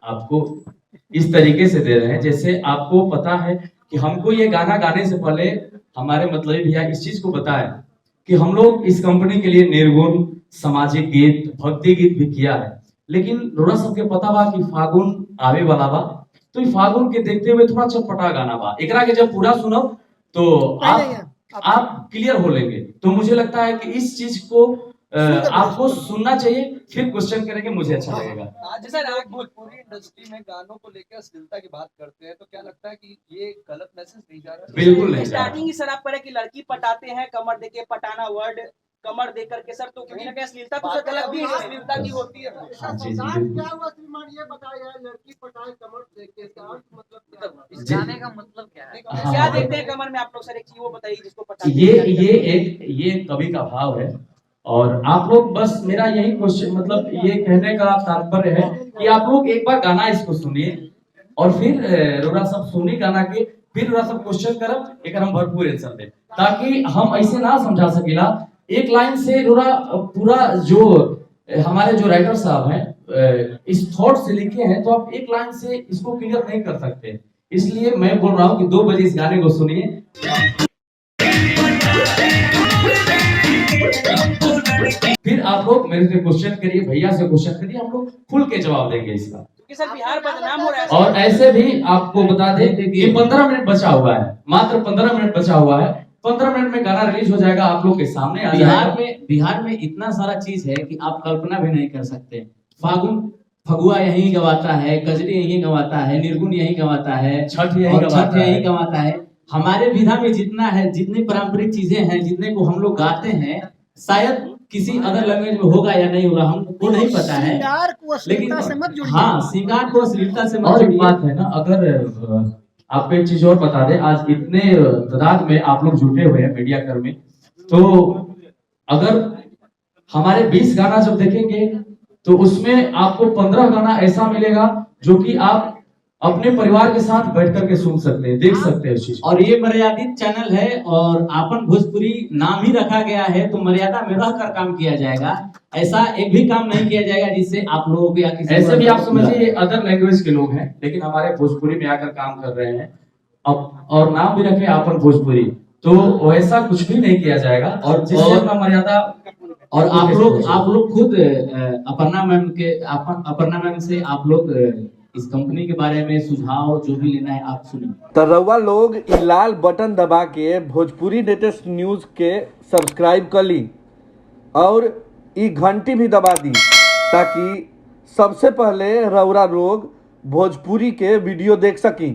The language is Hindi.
आपको इस तरीके से दे रहे हैं जैसे आपको पता है कि हमको ये गाना गाने से पहले हमारे मतलब भैया इस चीज को बताया कि हम लोग इस कंपनी के लिए निर्गुण सामाजिक गीत भक्ति गीत भी किया है, लेकिन रोड़ा सबके पता बा कि फागुन आवे वाला बा, तो ई फागुन के देखते हुए थोड़ा चटपटा गाना बा, एकरा के जब पूरा सुनो तो आप क्लियर हो लेंगे। तो मुझे लगता है कि इस चीज को आपको सुनना चाहिए, फिर क्वेश्चन करेंगे, मुझे अच्छा लगेगा। आज सर आप भोजपुरी इंडस्ट्री में गानों को लेकर अश्लीलता की बात करते हैं, तो क्या लगता है कि ये गलत मैसेज नहीं जा रहा है? बिल्कुल नहीं जा रहा। स्टार्टिंग ही सर आप कह रहे कि लड़की पटाते हैं, कमर देके पटाना वर्ड कमर दे करके सर, तो कहीं ना कहीं अश्लीलता तो सर गलत भी है, अश्लीलता की होती है। हाँ जी जी क्या बिल्कुल। हुआ श्रीमान, ये बताया लड़की पटाए कमर देके, इसका अर्थ मतलब क्या हुआ? इस गाने का मतलब क्या है? हाँ, क्या हाँ। देखते हैं कमर में आप लोग सर, एक चीज वो बताइए जिसको पटाते ये एक कवि का भाव है, और आप लोग बस मेरा यही क्वेश्चन मतलब ये कहने का तात्पर्य है कि आप लोग एक बार गाना इसको सुनिए और फिर रोरा सब सुनी गाना के, फिर रोरा सब क्वेश्चन करब, एक हम भरपूर आंसर दे, ताकि हम ऐसे ना समझा सकेला एक लाइन से रोरा पूरा जो हमारे जो राइटर साहब हैं इस थॉट से लिखे हैं, तो आप एक लाइन से इसको क्लियर नहीं कर सकते। इसलिए मैं बोल रहा हूँ कि 2 बजे इस गाने को सुनिए। फिर आप लोग मेरे से क्वेश्चन करिए, भैया से क्वेश्चन करिए, हम लोग खुल के जवाब देंगे इसका। क्योंकि सर बिहार बदनाम हो रहा है। और ऐसे भी आपको बता दें कि 15 मिनट बचा हुआ है, मात्र 15 मिनट बचा हुआ है, 15 मिनट में गाना रिलीज हो जाएगा, आप लोग के सामने आ जाएगा। बिहार में इतना सारा चीज है कि आप कल्पना भी नहीं कर सकते। फागुन फगुआ यहीं गवाता है, कजरी यहीं गवाता है, निर्गुण यहीं गवाता है, छठ यहीं गवाता है। हमारे विधा में जितना है, जितनी पारंपरिक चीजें हैं, जितने को हम लोग गाते हैं, शायद किसी अदर लैंग्वेज में होगा या नहीं होगा हमको नहीं पता है, लेकिन हाँ श्रृंगार को अश्लीलता से मत और एक जोड़िए। बात है ना, अगर आपको एक चीज और बता दें, आज इतने तादाद में आप लोग जुटे हुए हैं मीडिया कर्मी, तो अगर हमारे 20 गाना जब देखेंगे तो उसमें आपको 15 गाना ऐसा मिलेगा जो कि आप अपने परिवार के साथ बैठ करके सुन सकते हैं, देख सकते हैं उस चीज। और ये मर्यादित चैनल है और आपन भोजपुरी नाम ही रखा गया है, तो मर्यादा में रहकर काम किया जाएगा। ऐसा एक भी काम नहीं किया जाएगा जिससे आप लोगों को या किसी ऐसे भी आप समझिए ये अदर लैंग्वेज के लोग हैं, लेकिन हमारे भोजपुरी में आकर काम कर रहे हैं, अब और नाम भी रखे आपन भोजपुरी, तो वैसा कुछ भी नहीं किया जाएगा। और जिससे अपना मर्यादा, और आप लोग खुद अपर्णा मैम से आप लोग इस कंपनी के बारे में सुझाव जो भी लेना है आप सुनिए। तो रउआ लोग इ लाल बटन दबा के भोजपुरी लेटेस्ट न्यूज के सब्सक्राइब कर ली और इ घंटी भी दबा दी, ताकि सबसे पहले रउरा लोग भोजपुरी के वीडियो देख सकी।